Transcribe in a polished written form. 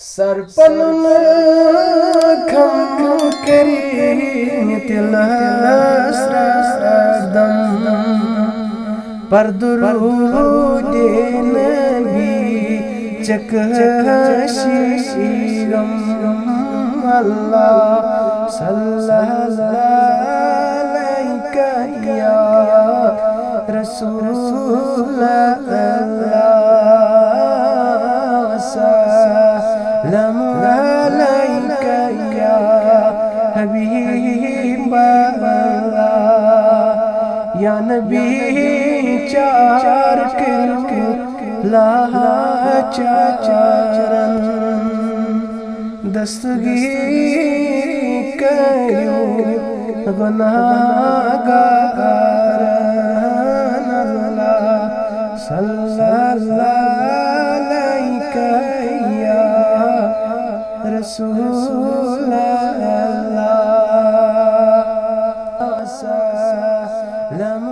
سرپنن کھم کریم تلس دم پر درود نبی چکشیگم اللہ صلی اللہ علیہ یا رسول اللہ سلام علیک یا حبیب اللہ یا نبی چار کرو لاچارن دستگیر کرو گناہگارن اللہ صلی اللہ علیک یا رسول اللہ سلام